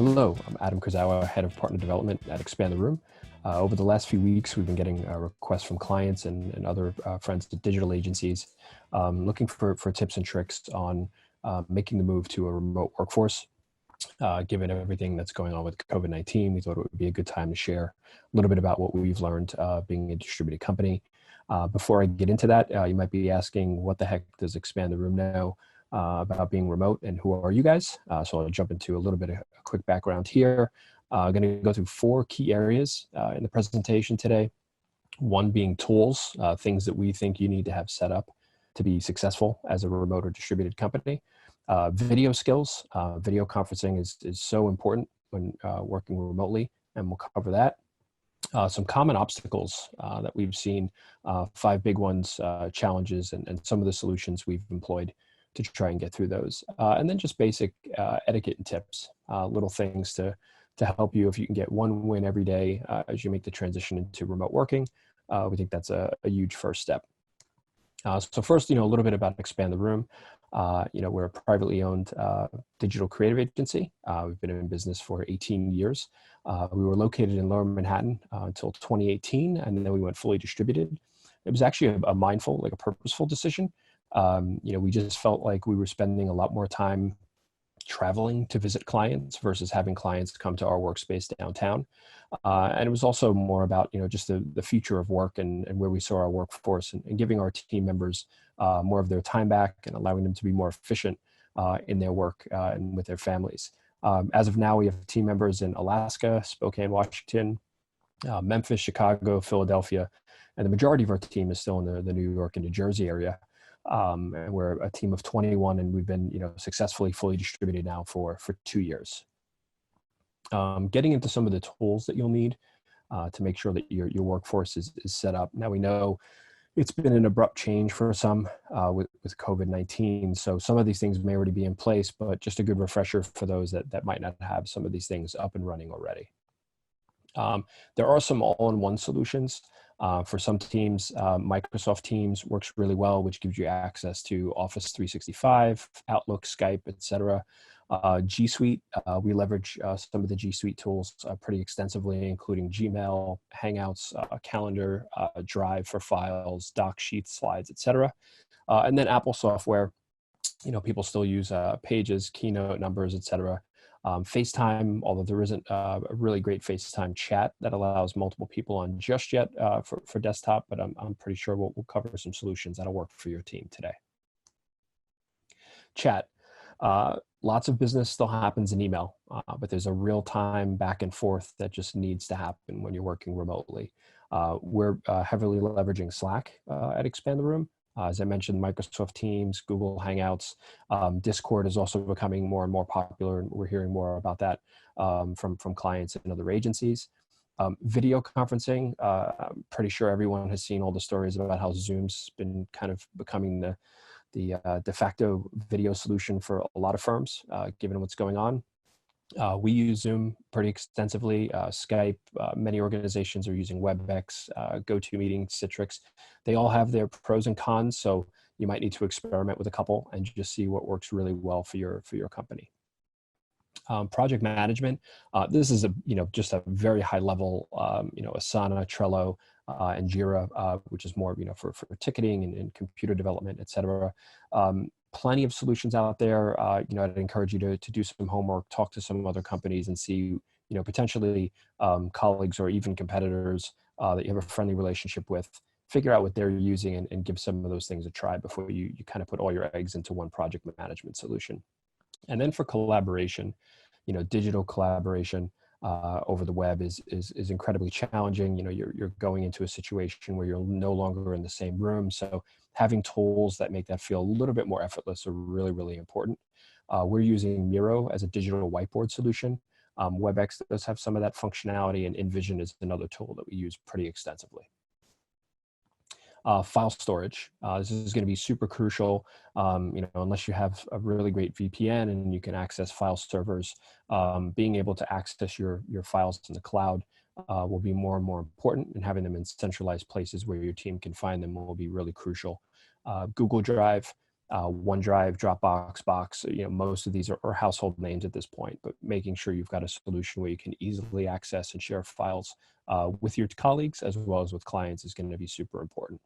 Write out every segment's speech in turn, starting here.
Hello, I'm Adam Kurzawa, Head of Partner Development at Expand the Room. Over the last few weeks, we've been getting requests from clients and other friends at digital agencies looking for tips and tricks on making the move to a remote workforce. Given everything that's going on with COVID-19, we thought it would be a good time to share a little bit about what we've learned being a distributed company. Before I get into that, you might be asking, what the heck does Expand the Room know about being remote, and who are you guys? So I'll jump into a little bit of a quick background here. I'm going to go through four key areas in the presentation today. One being tools, things that we think you need to have set up to be successful as a remote or distributed company. Video skills. Video conferencing is so important when working remotely, and we'll cover that. Some common obstacles that we've seen, five big ones, challenges, and some of the solutions we've employed to try and get through those. And then just basic etiquette and tips, little things to help you if you can get one win every day as you make the transition into remote working. We think that's a huge first step. So first, a little bit about Expand the Room. We're a privately owned digital creative agency. We've been in business for 18 years. We were located in Lower Manhattan until 2018, and then we went fully distributed. It was actually a mindful, a purposeful decision. We just felt like we were spending a lot more time traveling to visit clients versus having clients come to our workspace downtown. And it was also more about, just the future of work and where we saw our workforce, and giving our team members more of their time back and allowing them to be more efficient in their work and with their families. As of now, we have team members in Alaska, Spokane, Washington, Memphis, Chicago, Philadelphia, and the majority of our team is still in the New York and New Jersey area. And we're a team of 21, and we've been, successfully fully distributed now for 2 years. Getting into some of the tools that you'll need to make sure that your workforce is set up. Now, we know it's been an abrupt change for some with COVID-19. So some of these things may already be in place, but just a good refresher for those that might not have some of these things up and running already. There are some all-in-one solutions. For some teams, Microsoft Teams works really well, which gives you access to Office 365, Outlook, Skype, etc. G Suite, we leverage some of the G Suite tools pretty extensively, including Gmail, Hangouts, Calendar, Drive for files, Doc Sheets, Slides, etc. And then Apple software, people still use Pages, Keynote, Numbers, etc. FaceTime, although there isn't a really great FaceTime chat that allows multiple people on just yet for desktop, but I'm pretty sure we'll cover some solutions that'll work for your team today. Chat. Lots of business still happens in email, but there's a real-time back and forth that just needs to happen when you're working remotely. We're heavily leveraging Slack at Expand the Room. As I mentioned, Microsoft Teams, Google Hangouts, Discord is also becoming more and more popular, and we're hearing more about that from clients and other agencies. Video conferencing, I'm pretty sure everyone has seen all the stories about how Zoom's been kind of becoming the de facto video solution for a lot of firms, given what's going on. We use Zoom pretty extensively, Skype, many organizations are using WebEx, GoToMeeting, Citrix. They all have their pros and cons, so you might need to experiment with a couple and just see what works really well for your company. Project management, this is just a very high level, Asana, Trello, and Jira, which is more, for ticketing and computer development, et cetera. Plenty of solutions out there. I'd encourage you to do some homework, talk to some other companies, and see, potentially colleagues or even competitors that you have a friendly relationship with. Figure out what they're using and give some of those things a try before you kind of put all your eggs into one project management solution. And then for collaboration, digital collaboration over the web is incredibly challenging. You're going into a situation where you're no longer in the same room. So having tools that make that feel a little bit more effortless are really, really important. We're using Miro as a digital whiteboard solution. WebEx does have some of that functionality, and InVision is another tool that we use pretty extensively. File storage. This is going to be super crucial, unless you have a really great VPN and you can access file servers. Being able to access your files in the cloud will be more and more important, and having them in centralized places where your team can find them will be really crucial. Google Drive, OneDrive, Dropbox, Box, most of these are household names at this point, but making sure you've got a solution where you can easily access and share files with your colleagues as well as with clients is going to be super important.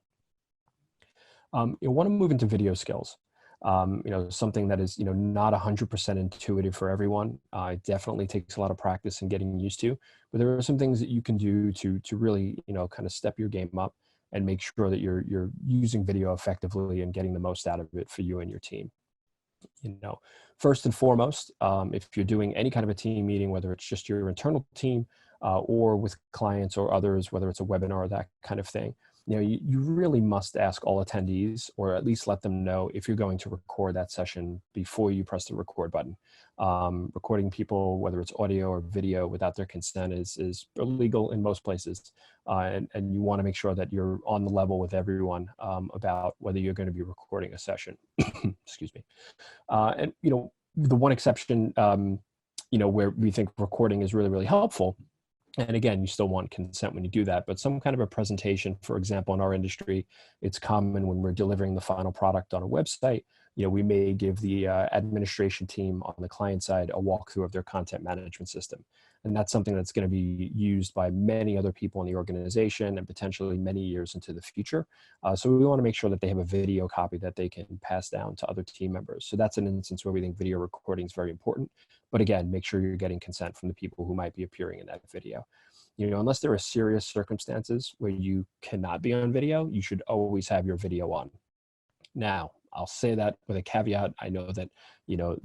You want to move into video skills. Something that is, not 100% intuitive for everyone. It definitely takes a lot of practice and getting used to, but there are some things that you can do to really, kind of step your game up and make sure that you're using video effectively and getting the most out of it for you and your team. First and foremost, if you're doing any kind of a team meeting, whether it's just your internal team or with clients or others, whether it's a webinar, that kind of thing, you really must ask all attendees, or at least let them know if you're going to record that session before you press the record button. Recording people, whether it's audio or video, without their consent is illegal in most places. And you want to make sure that you're on the level with everyone about whether you're going to be recording a session. Excuse me. And, the one exception, where we think recording is really, really helpful. And again, you still want consent when you do that, but some kind of a presentation, for example, in our industry, it's common when we're delivering the final product on a website, we may give the administration team on the client side a walkthrough of their content management system. And that's something that's going to be used by many other people in the organization and potentially many years into the future. So we want to make sure that they have a video copy that they can pass down to other team members. So that's an instance where we think video recording is very important. But again, make sure you're getting consent from the people who might be appearing in that video. Unless there are serious circumstances where you cannot be on video, you should always have your video on. Now, I'll say that with a caveat. I know that,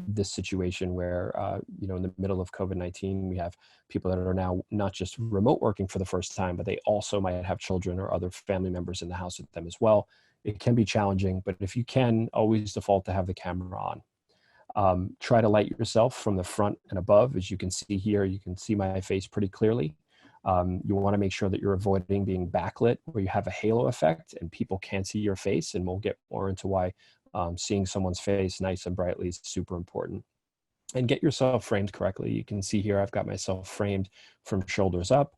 this situation where, in the middle of COVID-19, we have people that are now not just remote working for the first time, but they also might have children or other family members in the house with them as well. It can be challenging, but if you can, always default to have the camera on. Try to light yourself from the front and above. As you can see here, you can see my face pretty clearly. You want to make sure that you're avoiding being backlit, where you have a halo effect and people can't see your face. And we'll get more into why seeing someone's face nice and brightly is super important. And get yourself framed correctly. You can see here, I've got myself framed from shoulders up,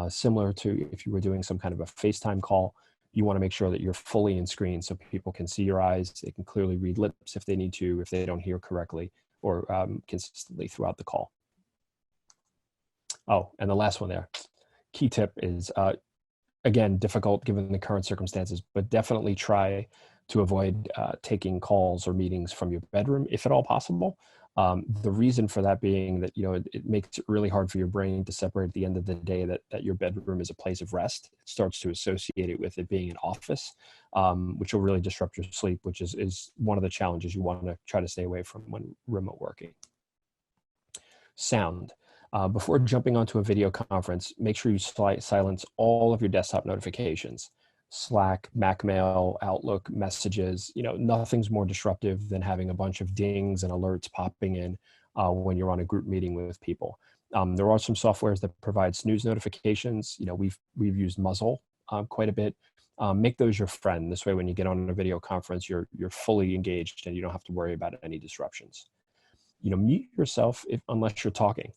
similar to if you were doing some kind of a FaceTime call. You want to make sure that you're fully in screen so people can see your eyes. They can clearly read lips if they need to, if they don't hear correctly or consistently throughout the call. Oh, and the last one there, key tip is, again, difficult given the current circumstances, but definitely try to avoid taking calls or meetings from your bedroom, if at all possible. The reason for that being that, it makes it really hard for your brain to separate at the end of the day that your bedroom is a place of rest. It starts to associate it with it being an office, which will really disrupt your sleep, which is one of the challenges you want to try to stay away from when remote working. Sound. Before jumping onto a video conference, make sure you silence all of your desktop notifications. Slack, Macmail, Outlook, messages, nothing's more disruptive than having a bunch of dings and alerts popping in when you're on a group meeting with people. There are some softwares that provide snooze notifications. We've used Muzzle quite a bit. Make those your friend. This way, when you get on a video conference, you're fully engaged and you don't have to worry about any disruptions. Mute yourself unless you're talking.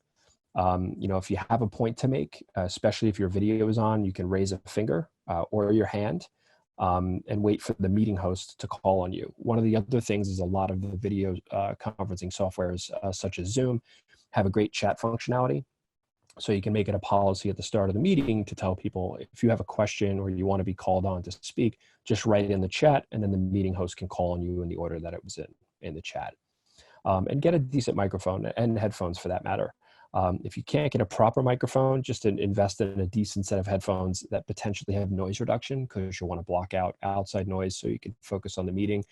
If you have a point to make, especially if your video is on, you can raise a finger or your hand and wait for the meeting host to call on you. One of the other things is a lot of the video conferencing softwares, such as Zoom, have a great chat functionality. So you can make it a policy at the start of the meeting to tell people if you have a question or you want to be called on to speak, just write it in the chat, and then the meeting host can call on you in the order that it was in the chat. And get a decent microphone and headphones for that matter. If you can't get a proper microphone, just invest in a decent set of headphones that potentially have noise reduction, because you'll want to block out outside noise so you can focus on the meeting.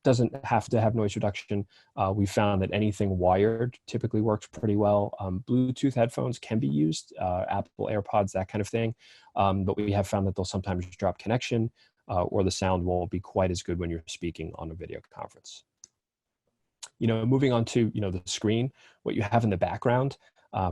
Doesn't have to have noise reduction. We found that anything wired typically works pretty well. Bluetooth headphones can be used, Apple AirPods, that kind of thing. But we have found that they'll sometimes drop connection or the sound won't be quite as good when you're speaking on a video conference. Moving on to, the screen, what you have in the background,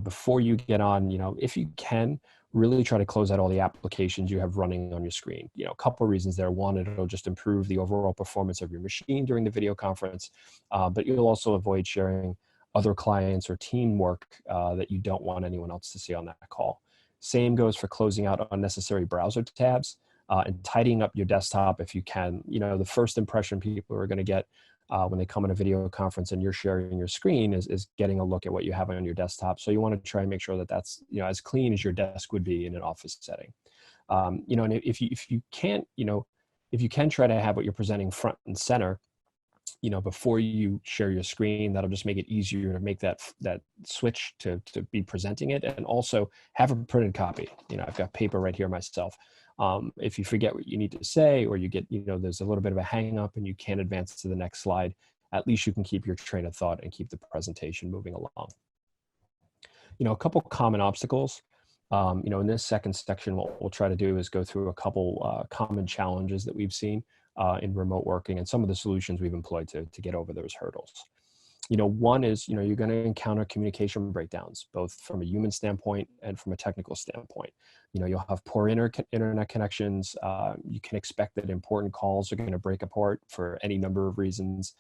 before you get on, if you can, really try to close out all the applications you have running on your screen. A couple of reasons there. One, it'll just improve the overall performance of your machine during the video conference, but you'll also avoid sharing other clients or teamwork that you don't want anyone else to see on that call. Same goes for closing out unnecessary browser tabs. and tidying up your desktop if you can. The first impression people are going to get when they come in a video conference and you're sharing your screen is getting a look at what you have on your desktop. So you want to try and make sure that that's as clean as your desk would be in an office setting. And if you can't, if you can try to have what you're presenting front and center, before you share your screen, that'll just make it easier to make that switch to be presenting it, and also have a printed copy. I've got paper right here myself. If you forget what you need to say, or you get, there's a little bit of a hang up and you can't advance to the next slide, at least you can keep your train of thought and keep the presentation moving along. A couple common obstacles. In this second section, what we'll try to do is go through a couple common challenges that we've seen in remote working and some of the solutions we've employed to get over those hurdles. One is, you're going to encounter communication breakdowns, both from a human standpoint and from a technical standpoint. You'll have poor internet connections. You can expect that important calls are going to break apart for any number of reasons.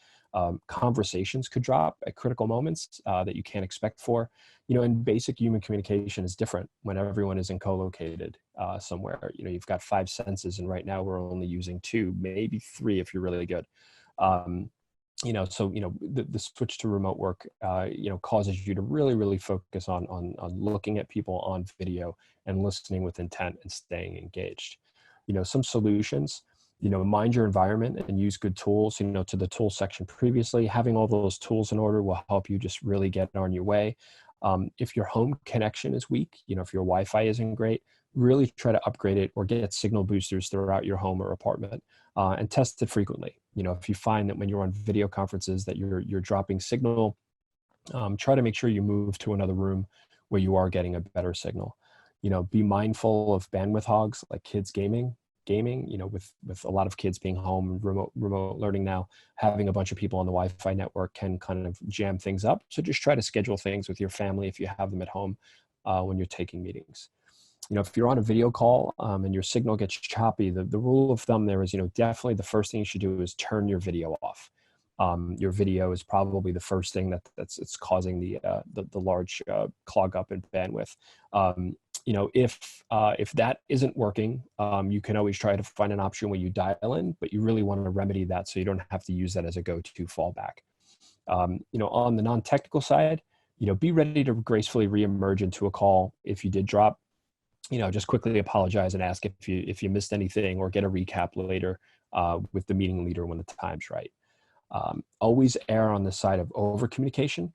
Conversations could drop at critical moments that you can't expect for. And basic human communication is different when everyone isn't co-located somewhere. You've got 5 senses, and right now we're only using 2, maybe 3 if you're really good. So the switch to remote work causes you to really focus on looking at people on video and listening with intent and staying engaged. Some solutions, mind your environment and use good tools. To the tool section previously, having all those tools in order will help you just really get on your way. If your home connection is weak, if your Wi-Fi isn't great, really try to upgrade it or get signal boosters throughout your home or apartment, and test it frequently. If you find that when you're on video conferences that you're dropping signal, try to make sure you move to another room where you are getting a better signal. Be mindful of bandwidth hogs like kids gaming, with a lot of kids being home, remote learning now, having a bunch of people on the Wi-Fi network can kind of jam things up. So just try to schedule things with your family if you have them at home when you're taking meetings. If you're on a video call and your signal gets choppy, the rule of thumb there is, definitely the first thing you should do is turn your video off. Your video is probably the first thing that's causing the large clog up in bandwidth. If that isn't working, you can always try to find an option where you dial in, but you really want to remedy that so you don't have to use that as a go-to fallback. On the non-technical side, be ready to gracefully reemerge into a call if you did drop. Just quickly apologize and ask if you missed anything, or get a recap later with the meeting leader when the time's right. Always err on the side of over communication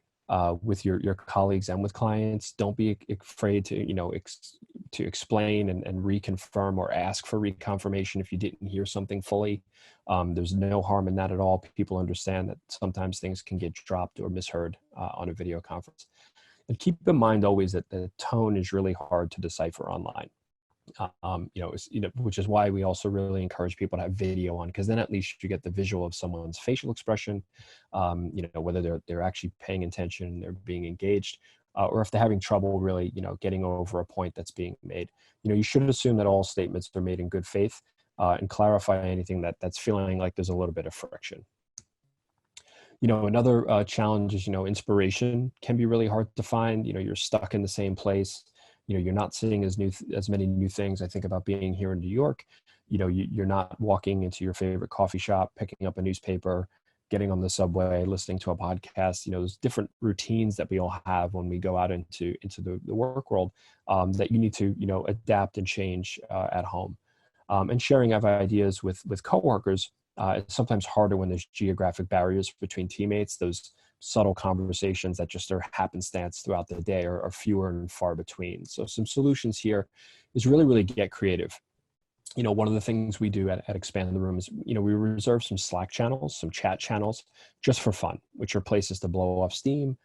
with your colleagues and with clients. Don't be afraid to explain and reconfirm or ask for reconfirmation if you didn't hear something fully. There's no harm in that at all. People understand that sometimes things can get dropped or misheard on a video conference. And keep in mind always that the tone is really hard to decipher online. Which is why we also really encourage people to have video on, because then at least you get the visual of someone's facial expression, whether they're actually paying attention, they're being engaged, or if they're having trouble really, getting over a point that's being made. You should assume that all statements are made in good faith, and clarify anything that's feeling like there's a little bit of friction. Another challenge is, inspiration can be really hard to find. You're stuck in the same place. You're not seeing as many new things. I think about being here in New York. You're not walking into your favorite coffee shop, picking up a newspaper, getting on the subway, listening to a podcast. There's different routines that we all have when we go out into the work world that you need to adapt and change at home. And sharing of ideas with coworkers. It's sometimes harder when there's geographic barriers between teammates. Those subtle conversations that just are happenstance throughout the day are fewer and far between. So some solutions here is really get creative. One of the things we do at Expand the Room is, we reserve some Slack channels, some chat channels just for fun, which are places to blow off steam,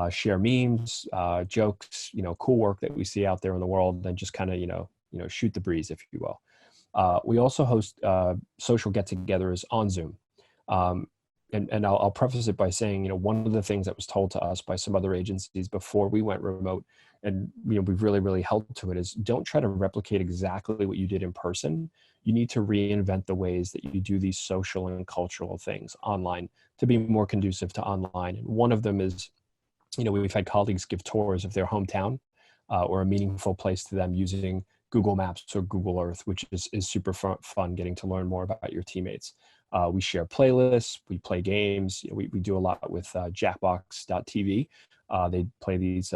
share memes, jokes, cool work that we see out there in the world, and just kind of, shoot the breeze, if you will. We also host social get-togethers on Zoom. And I'll preface it by saying, one of the things that was told to us by some other agencies before we went remote, and we've really held to it, is don't try to replicate exactly what you did in person. You need to reinvent the ways that you do these social and cultural things online to be more conducive to online. And one of them is, we've had colleagues give tours of their hometown or a meaningful place to them using Google Maps or Google Earth, which is super fun getting to learn more about your teammates. We share playlists, we play games. We do a lot with Jackbox.tv. They play these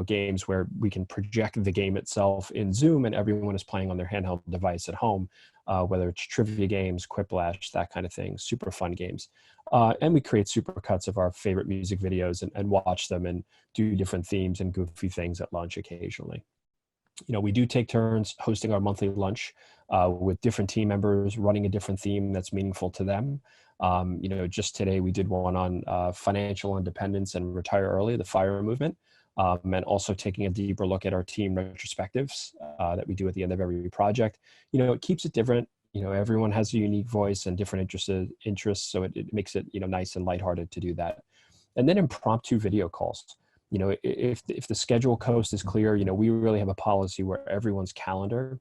games where we can project the game itself in Zoom, and everyone is playing on their handheld device at home, whether it's trivia games, Quiplash, that kind of thing. Super fun games. And we create super cuts of our favorite music videos and watch them and do different themes and goofy things at lunch occasionally. We do take turns hosting our monthly lunch with different team members, running a different theme that's meaningful to them. Just today we did one on financial independence and retire early, the FIRE movement, and also taking a deeper look at our team retrospectives that we do at the end of every project. It keeps it different. Everyone has a unique voice and different interests, so it makes it nice and lighthearted to do that. And then impromptu video calls. If the schedule coast is clear, we really have a policy where everyone's calendar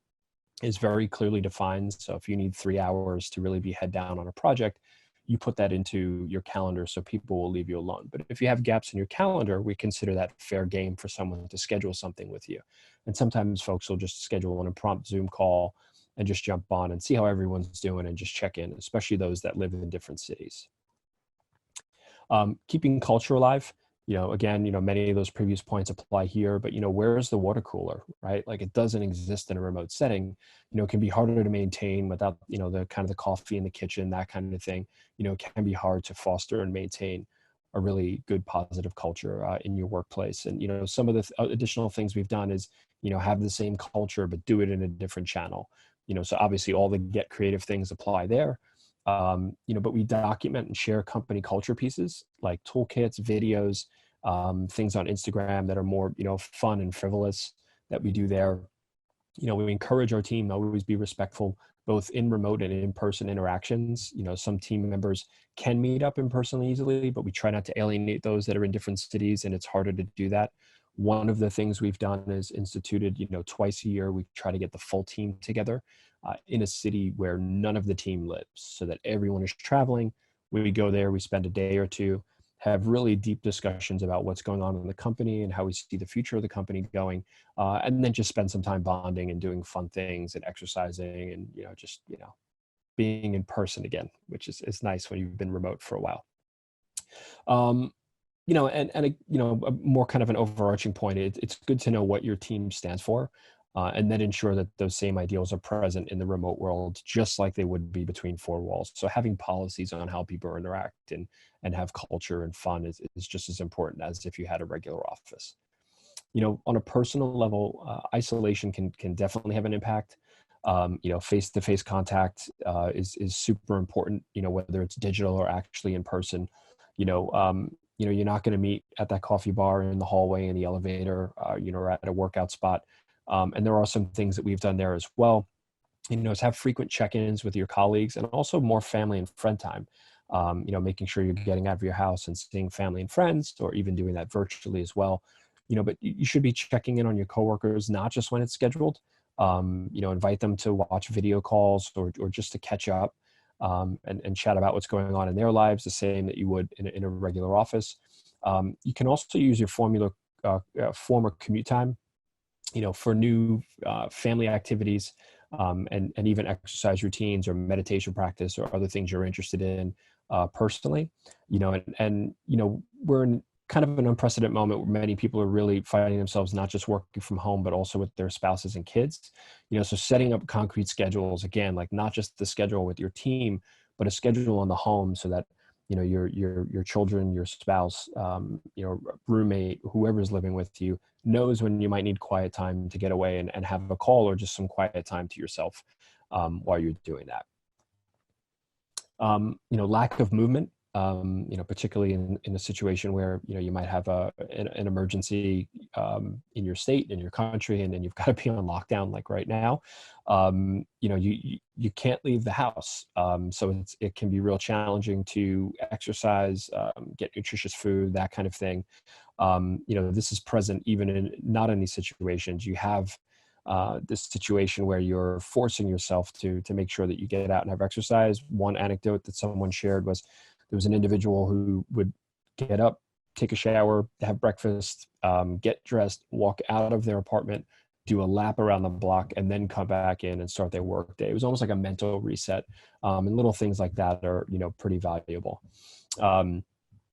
is very clearly defined. So if you need 3 hours to really be head down on a project, you put that into your calendar so people will leave you alone. But if you have gaps in your calendar, we consider that fair game for someone to schedule something with you. And sometimes folks will just schedule an impromptu Zoom call and just jump on and see how everyone's doing and just check in, especially those that live in different cities. Keeping culture alive. Again, many of those previous points apply here, but, where's the water cooler, right? Like, it doesn't exist in a remote setting. It can be harder to maintain without, the kind of the coffee in the kitchen, that kind of thing. It can be hard to foster and maintain a really good positive culture in your workplace. And, some of the additional things we've done is, have the same culture, but do it in a different channel. So obviously all the get creative things apply there. But we document and share company culture pieces like toolkits, videos, things on Instagram that are more, fun and frivolous that we do there. We encourage our team to always be respectful, both in remote and in-person interactions. Some team members can meet up in person easily, but we try not to alienate those that are in different cities, and it's harder to do that. One of the things we've done is instituted, twice a year, we try to get the full team together in a city where none of the team lives, so that everyone is traveling. We go there, we spend a day or two, have really deep discussions about what's going on in the company and how we see the future of the company going, and then just spend some time bonding and doing fun things and exercising and, just, being in person again, which is nice when you've been remote for a while. A more kind of an overarching point, it's good to know what your team stands for, and then ensure that those same ideals are present in the remote world, just like they would be between four walls. So having policies on how people interact and have culture and fun is just as important as if you had a regular office. On a personal level, isolation can definitely have an impact. Face-to-face contact is super important, whether it's digital or actually in person. You're not going to meet at that coffee bar, in the hallway, in the elevator, or at a workout spot. And there are some things that we've done there as well, is have frequent check-ins with your colleagues and also more family and friend time. Making sure you're getting out of your house and seeing family and friends, or even doing that virtually as well. But you should be checking in on your coworkers, not just when it's scheduled. Invite them to watch video calls or just to catch up, and chat about what's going on in their lives, the same that you would in a regular office. You can also use your former commute time, for new family activities, and even exercise routines or meditation practice or other things you're interested in personally. We're in kind of an unprecedented moment where many people are really finding themselves not just working from home, but also with their spouses and kids. So setting up concrete schedules, again, like not just the schedule with your team, but a schedule on the home so that, your children, your spouse, roommate, whoever's living with you knows when you might need quiet time to get away and have a call or just some quiet time to yourself while you're doing that. Lack of movement, particularly in a situation where, you might have an emergency in your state, in your country, and then you've got to be on lockdown like right now. You can't leave the house. So it can be real challenging to exercise, get nutritious food, that kind of thing. This is present even not in these situations. You have this situation where you're forcing yourself to make sure that you get out and have exercise. One anecdote that someone shared was there was an individual who would get up, take a shower, have breakfast, get dressed, walk out of their apartment, do a lap around the block, and then come back in and start their work day. It was almost like a mental reset. And little things like that are, pretty valuable. Um,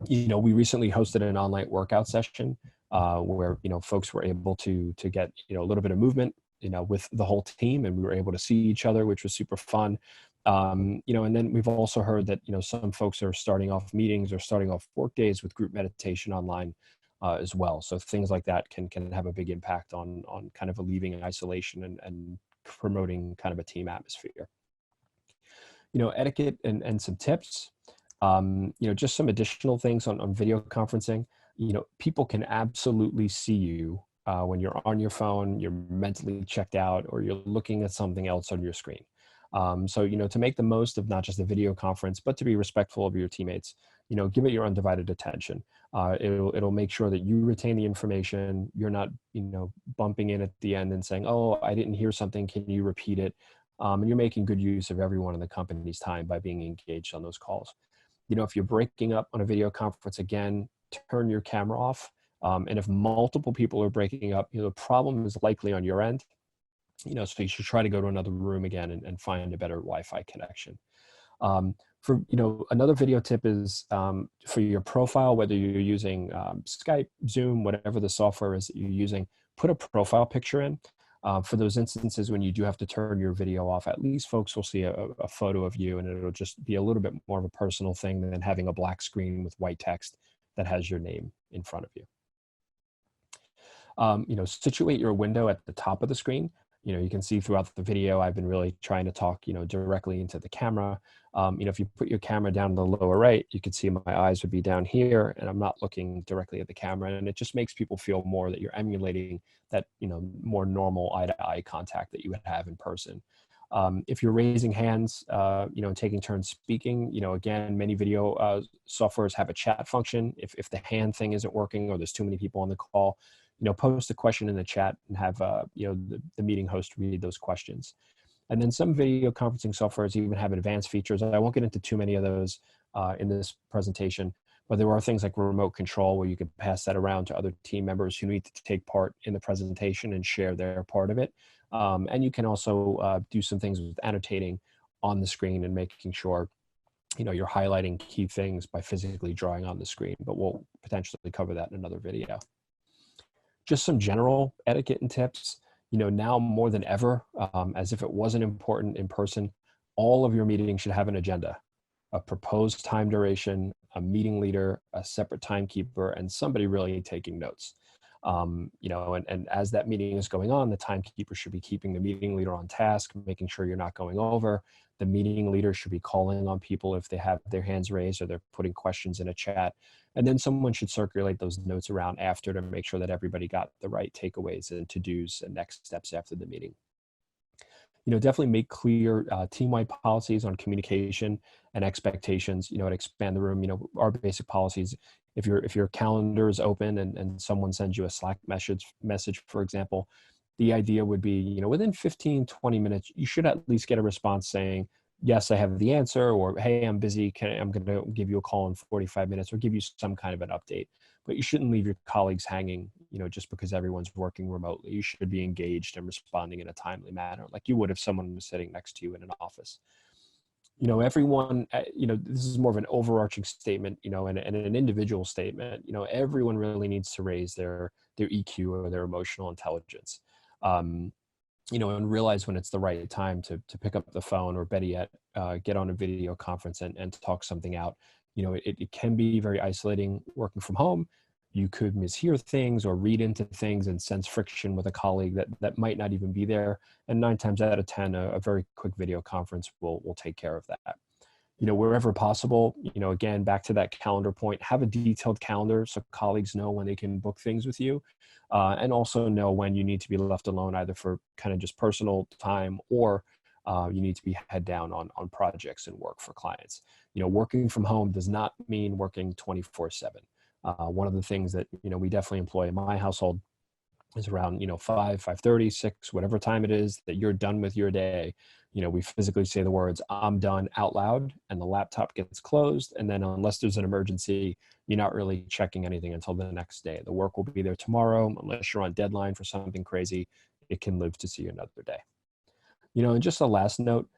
we recently hosted an online workout session where, folks were able to get, a little bit of movement, with the whole team, and we were able to see each other, which was super fun. And then we've also heard that, some folks are starting off meetings or starting off work days with group meditation online as well. So things like that can have a big impact on kind of alleviating isolation and promoting kind of a team atmosphere. Etiquette and some tips. Just some additional things on video conferencing. People can absolutely see you when you're on your phone, you're mentally checked out, or you're looking at something else on your screen. So, to make the most of not just the video conference, but to be respectful of your teammates, give it your undivided attention. It'll make sure that you retain the information. You're not, bumping in at the end and saying, "Oh, I didn't hear something. Can you repeat it?" And you're making good use of everyone in the company's time by being engaged on those calls. If you're breaking up on a video conference, again, turn your camera off. And if multiple people are breaking up, the problem is likely on your end. So you should try to go to another room again and find a better Wi-Fi connection. For another video tip is for your profile, whether you're using Skype, Zoom, whatever the software is that you're using, put a profile picture in. For those instances when you do have to turn your video off, at least folks will see a photo of you, and it'll just be a little bit more of a personal thing than having a black screen with white text that has your name in front of you. Situate your window at the top of the screen. You can see throughout the video, I've been really trying to talk, directly into the camera. If you put your camera down in the lower right, you can see my eyes would be down here, and I'm not looking directly at the camera. And it just makes people feel more that you're emulating that, more normal eye-to-eye contact that you would have in person. If you're raising hands, and taking turns speaking, again, many video softwares have a chat function. If the hand thing isn't working or there's too many people on the call, post a question in the chat and have, the meeting host read those questions. And then some video conferencing softwares even have advanced features. I won't get into too many of those in this presentation, but there are things like remote control where you can pass that around to other team members who need to take part in the presentation and share their part of it. And you can also do some things with annotating on the screen and making sure, you're highlighting key things by physically drawing on the screen, but we'll potentially cover that in another video. Just some general etiquette and tips. Now more than ever, as if it wasn't important in person, all of your meetings should have an agenda, a proposed time duration, a meeting leader, a separate timekeeper, and somebody really taking notes. And as that meeting is going on, the timekeeper should be keeping the meeting leader on task, making sure you're not going over. The meeting leader should be calling on people if they have their hands raised or they're putting questions in a chat. And then someone should circulate those notes around after to make sure that everybody got the right takeaways and to-dos and next steps after the meeting. Definitely make clear team-wide policies on communication and expectations, and expand the room. Our basic policies, if your calendar is open and someone sends you a Slack message, for example, the idea would be, within 15, 20 minutes, you should at least get a response saying, yes, I have the answer, or hey, I'm busy, I'm going to give you a call in 45 minutes, or give you some kind of an update. But you shouldn't leave your colleagues hanging, just because everyone's working remotely. You should be engaged and responding in a timely manner, like you would if someone was sitting next to you in an office. Everyone, this is more of an overarching statement, and an individual statement. Everyone really needs to raise their EQ or their emotional intelligence. And realize when it's the right time to pick up the phone, or better yet, get on a video conference and talk something out. It can be very isolating working from home. You could mishear things or read into things and sense friction with a colleague that might not even be there. And 9 times out of 10, a very quick video conference will take care of that. Wherever possible, again, back to that calendar point, have a detailed calendar so colleagues know when they can book things with you, and also know when you need to be left alone, either for kind of just personal time, or you need to be head down on projects and work for clients. Working from home does not mean working 24/7. One of the things that, we definitely employ in my household is around, 5:30, 6, whatever time it is that you're done with your day. We physically say the words, "I'm done," out loud, and the laptop gets closed. And then unless there's an emergency, you're not really checking anything until the next day. The work will be there tomorrow, unless you're on deadline for something crazy. it can live to see another day. And just a last note,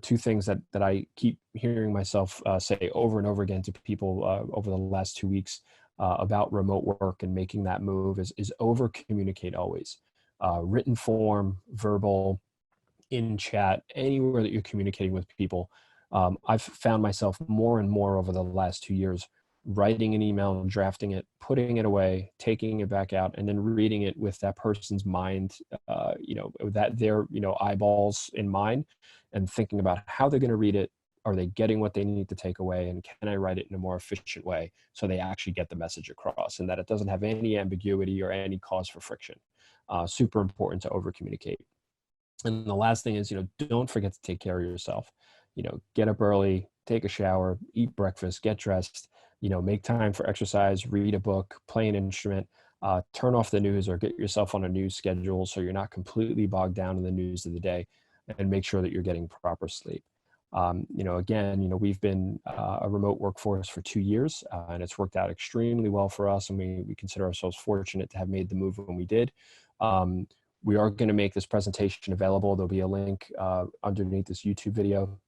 two things that I keep hearing myself say over and over again to people over the last 2 weeks about remote work and making that move is over communicate always. Written form, verbal, in chat, anywhere that you're communicating with people. I've found myself more and more over the last 2 years writing an email, drafting it, putting it away, taking it back out, and then reading it with that person's mind, that their, eyeballs in mind, and thinking about how they're going to read it. Are they getting what they need to take away? And can I write it in a more efficient way so they actually get the message across and that it doesn't have any ambiguity or any cause for friction? Super important to over communicate. And the last thing is, don't forget to take care of yourself. Get up early, take a shower, eat breakfast, get dressed, make time for exercise, read a book, play an instrument, turn off the news or get yourself on a news schedule so you're not completely bogged down in the news of the day, and make sure that you're getting proper sleep. Again, we've been a remote workforce for 2 years, and it's worked out extremely well for us. And we consider ourselves fortunate to have made the move when we did. We are going to make this presentation available. There'll be a link underneath this YouTube video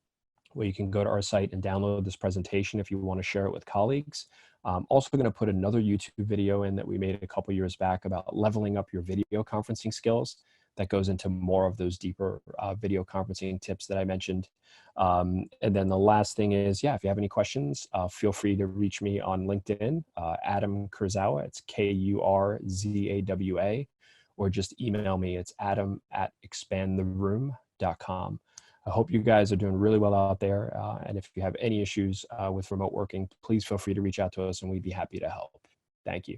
where you can go to our site and download this presentation if you want to share it with colleagues. Also going to put another YouTube video in that we made a couple years back about leveling up your video conferencing skills. That goes into more of those deeper video conferencing tips that I mentioned. And then the last thing is, if you have any questions, feel free to reach me on LinkedIn, Adam Kurzawa, it's Kurzawa, or just email me. It's adam@expandtheroom.com. I hope you guys are doing really well out there. And if you have any issues with remote working, please feel free to reach out to us and we'd be happy to help. Thank you.